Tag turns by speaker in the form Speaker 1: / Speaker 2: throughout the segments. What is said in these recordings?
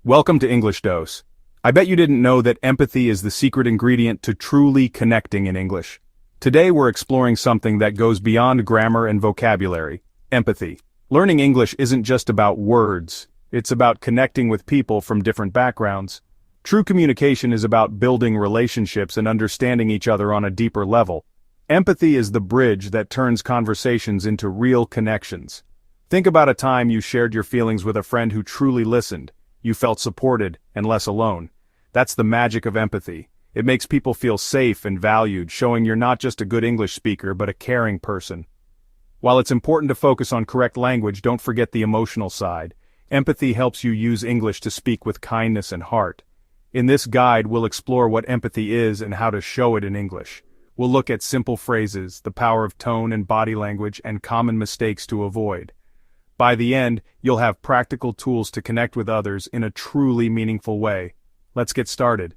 Speaker 1: Welcome to English Dose. I bet you didn't know that empathy is the secret ingredient to truly connecting in English. Today we're exploring something that goes beyond grammar and vocabulary: empathy. Learning English isn't just about words, it's about connecting with people from different backgrounds. True communication is about building relationships and understanding each other on a deeper level. Empathy is the bridge that turns conversations into real connections. Think about a time you shared your feelings with a friend who truly listened. You felt supported and less alone. That's the magic of empathy. It makes people feel safe and valued, showing you're not just a good English speaker but a caring person. While it's important to focus on correct language, don't forget the emotional side. Empathy helps you use English to speak with kindness and heart. In this guide, we'll explore what empathy is and how to show it in English. We'll look at simple phrases, the power of tone and body language, and common mistakes to avoid. By the end, you'll have practical tools to connect with others in a truly meaningful way. Let's get started.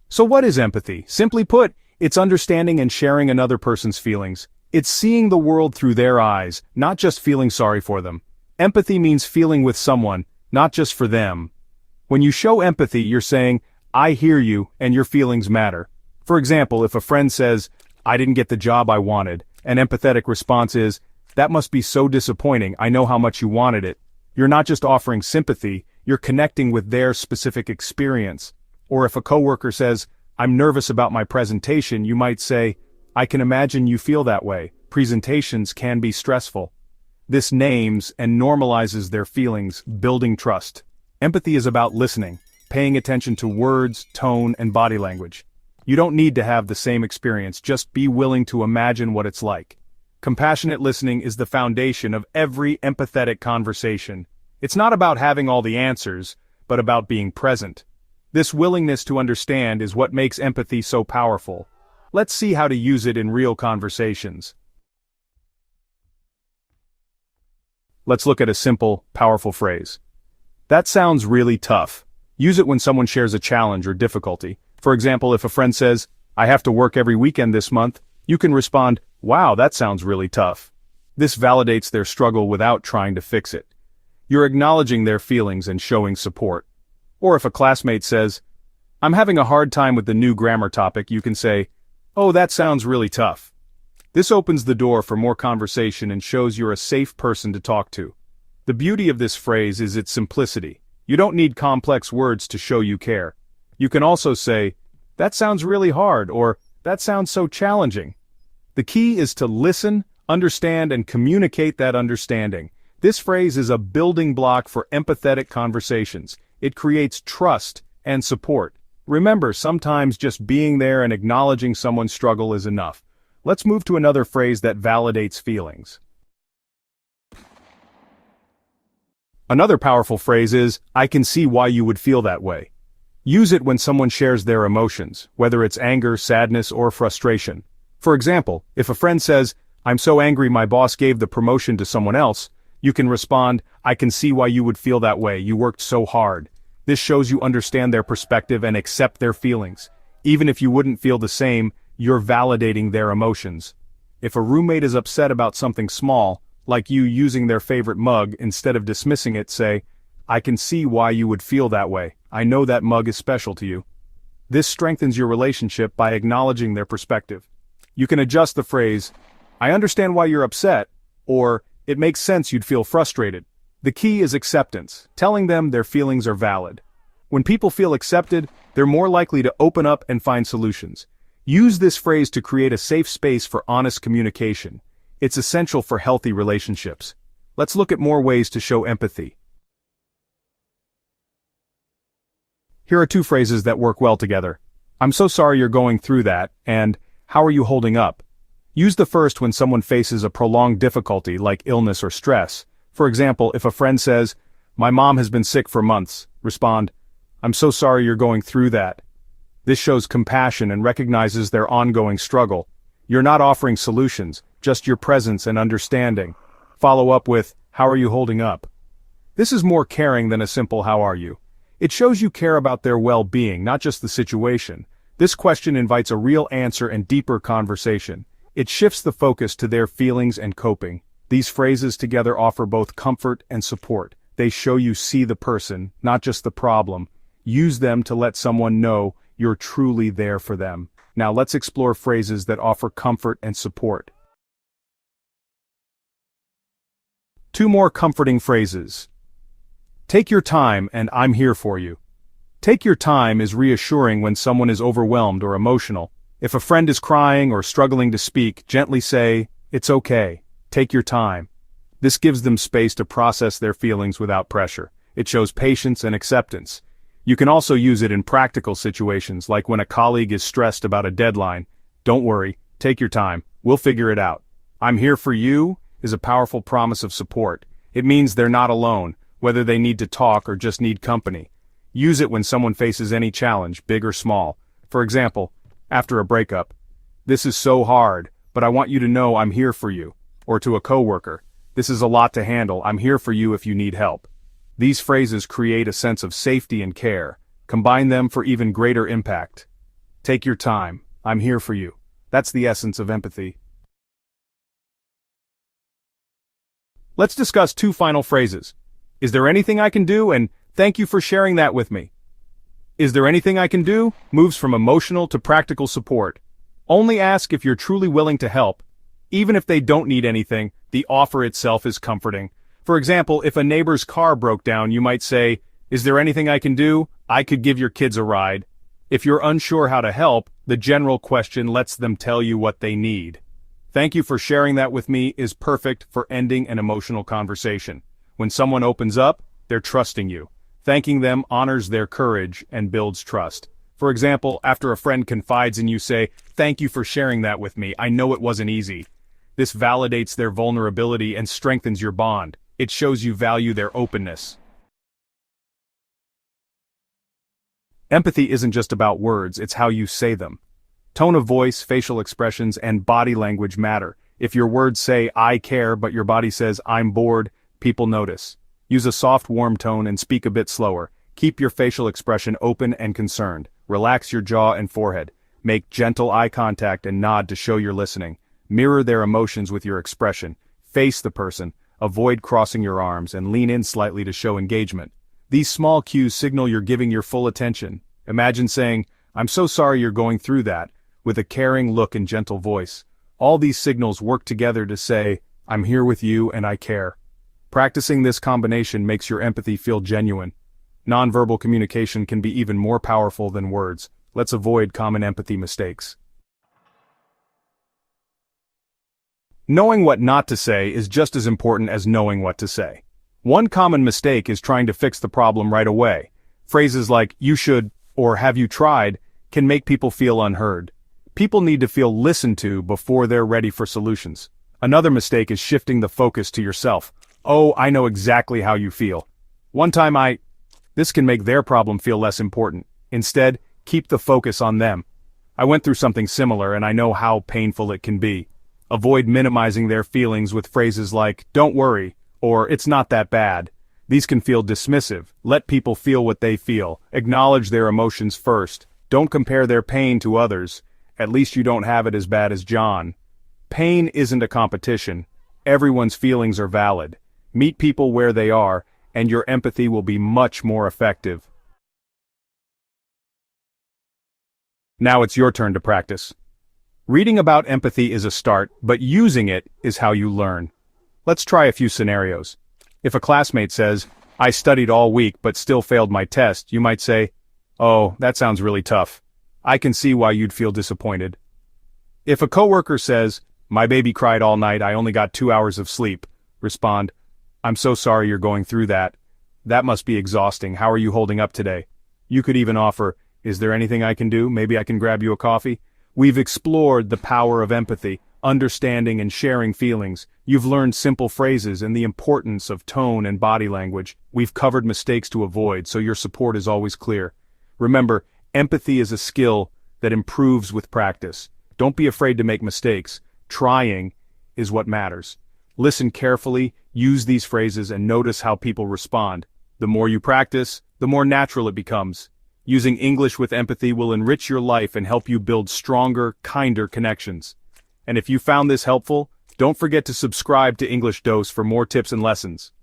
Speaker 1: So what is empathy? Simply put, it's understanding and sharing another person's feelings. It's seeing the world through their eyes, not just feeling sorry for them. Empathy means feeling with someone, not just for them. When you show empathy, you're saying, I hear you and your feelings matter. For example, if a friend says, I didn't get the job I wanted, an empathetic response is, that must be so disappointing, I know how much you wanted it. You're not just offering sympathy, you're connecting with their specific experience. Or if a coworker says, I'm nervous about my presentation, you might say, I can imagine you feel that way. Presentations can be stressful. This names and normalizes their feelings, building trust. Empathy is about listening, paying attention to words, tone, and body language. You don't need to have the same experience, just be willing to imagine what it's like. Compassionate listening is the foundation of every empathetic conversation. It's not about having all the answers, but about being present. This willingness to understand is what makes empathy so powerful. Let's see how to use it in real conversations. Let's look at a simple, powerful phrase. That sounds really tough. Use it when someone shares a challenge or difficulty. For example, if a friend says, I have to work every weekend this month, you can respond, wow, that sounds really tough. This validates their struggle without trying to fix it. You're acknowledging their feelings and showing support. Or if a classmate says, I'm having a hard time with the new grammar topic, you can say, oh, that sounds really tough. This opens the door for more conversation and shows you're a safe person to talk to. The beauty of this phrase is its simplicity. You don't need complex words to show you care. You can also say, that sounds really hard, or that sounds so challenging. The key is to listen, understand, and communicate that understanding. This phrase is a building block for empathetic conversations. It creates trust and support. Remember, sometimes just being there and acknowledging someone's struggle is enough. Let's move to another phrase that validates feelings. Another powerful phrase is, I can see why you would feel that way. Use it when someone shares their emotions, whether it's anger, sadness, or frustration. For example, if a friend says, I'm so angry my boss gave the promotion to someone else, you can respond, I can see why you would feel that way, you worked so hard. This shows you understand their perspective and accept their feelings. Even if you wouldn't feel the same, you're validating their emotions. If a roommate is upset about something small, like you using their favorite mug, instead of dismissing it, say, I can see why you would feel that way. I know that mug is special to you. This strengthens your relationship by acknowledging their perspective. You can adjust the phrase, I understand why you're upset, or it makes sense you'd feel frustrated. The key is acceptance, telling them their feelings are valid. When people feel accepted, they're more likely to open up and find solutions. Use this phrase to create a safe space for honest communication. It's essential for healthy relationships. Let's look at more ways to show empathy. Here are two phrases that work well together. I'm so sorry you're going through that, and how are you holding up? Use the first when someone faces a prolonged difficulty like illness or stress. For example, if a friend says, my mom has been sick for months, respond, I'm so sorry you're going through that. This shows compassion and recognizes their ongoing struggle. You're not offering solutions, just your presence and understanding. Follow up with, how are you holding up? This is more caring than a simple how are you. It shows you care about their well-being, not just the situation. This question invites a real answer and deeper conversation. It shifts the focus to their feelings and coping. These phrases together offer both comfort and support. They show you see the person, not just the problem. Use them to let someone know you're truly there for them. Now let's explore phrases that offer comfort and support. 2 more comforting phrases. Take your time and I'm here for you. Take your time is reassuring when someone is overwhelmed or emotional. If a friend is crying or struggling to speak, gently say, "It's okay. Take your time." This gives them space to process their feelings without pressure. It shows patience and acceptance. You can also use it in practical situations, like when a colleague is stressed about a deadline. "Don't worry, take your time, we'll figure it out." "I'm here for you" is a powerful promise of support. It means they're not alone, whether they need to talk or just need company. Use it when someone faces any challenge, big or small. For example, after a breakup, "This is so hard, but I want you to know I'm here for you." Or to a coworker, "This is a lot to handle, I'm here for you if you need help." These phrases create a sense of safety and care. Combine them for even greater impact. Take your time, I'm here for you. That's the essence of empathy. Let's discuss 2 final phrases. Is there anything I can do? And thank you for sharing that with me. Is there anything I can do? Moves from emotional to practical support. Only ask if you're truly willing to help. Even if they don't need anything, the offer itself is comforting. For example, if a neighbor's car broke down, you might say, "Is there anything I can do? I could give your kids a ride." If you're unsure how to help, the general question lets them tell you what they need. "Thank you for sharing that with me" is perfect for ending an emotional conversation. When someone opens up, they're trusting you. Thanking them honors their courage and builds trust. For example, after a friend confides in you, say, "Thank you for sharing that with me, I know it wasn't easy." This validates their vulnerability and strengthens your bond. It shows you value their openness. Empathy isn't just about words, it's how you say them. Tone of voice, facial expressions, and body language matter. If your words say, "I care," but your body says, "I'm bored," people notice. Use a soft, warm tone and speak a bit slower. Keep your facial expression open and concerned. Relax your jaw and forehead. Make gentle eye contact and nod to show you're listening. Mirror their emotions with your expression. Face the person. Avoid crossing your arms and lean in slightly to show engagement. These small cues signal you're giving your full attention. Imagine saying, "I'm so sorry you're going through that," with a caring look and gentle voice. All these signals work together to say, "I'm here with you and I care." Practicing this combination makes your empathy feel genuine. Nonverbal communication can be even more powerful than words. Let's avoid common empathy mistakes. Knowing what not to say is just as important as knowing what to say. One common mistake is trying to fix the problem right away. Phrases like "you should" or "have you tried" can make people feel unheard. People need to feel listened to before they're ready for solutions. Another mistake is shifting the focus to yourself. "Oh, I know exactly how you feel. One time This can make their problem feel less important. Instead, keep the focus on them. "I went through something similar and I know how painful it can be." Avoid minimizing their feelings with phrases like, "Don't worry," or "It's not that bad." These can feel dismissive. Let people feel what they feel. Acknowledge their emotions first. Don't compare their pain to others. "At least you don't have it as bad as John." Pain isn't a competition. Everyone's feelings are valid. Meet people where they are, and your empathy will be much more effective. Now it's your turn to practice. Reading about empathy is a start, but using it is how you learn. Let's try a few scenarios. If a classmate says, "I studied all week but still failed my test," you might say, "Oh, that sounds really tough. I can see why you'd feel disappointed." If a coworker says, "My baby cried all night, I only got 2 hours of sleep," respond, "I'm so sorry you're going through that. That must be exhausting. How are you holding up today?" You could even offer, "Is there anything I can do? Maybe I can grab you a coffee?" We've explored the power of empathy, understanding and sharing feelings. You've learned simple phrases and the importance of tone and body language. We've covered mistakes to avoid, so your support is always clear. Remember, empathy is a skill that improves with practice. Don't be afraid to make mistakes. Trying is what matters. Listen carefully, use these phrases, and notice how people respond. The more you practice, the more natural it becomes. Using English with empathy will enrich your life and help you build stronger, kinder connections. And if you found this helpful, Don't forget to subscribe to English Dose for more tips and lessons.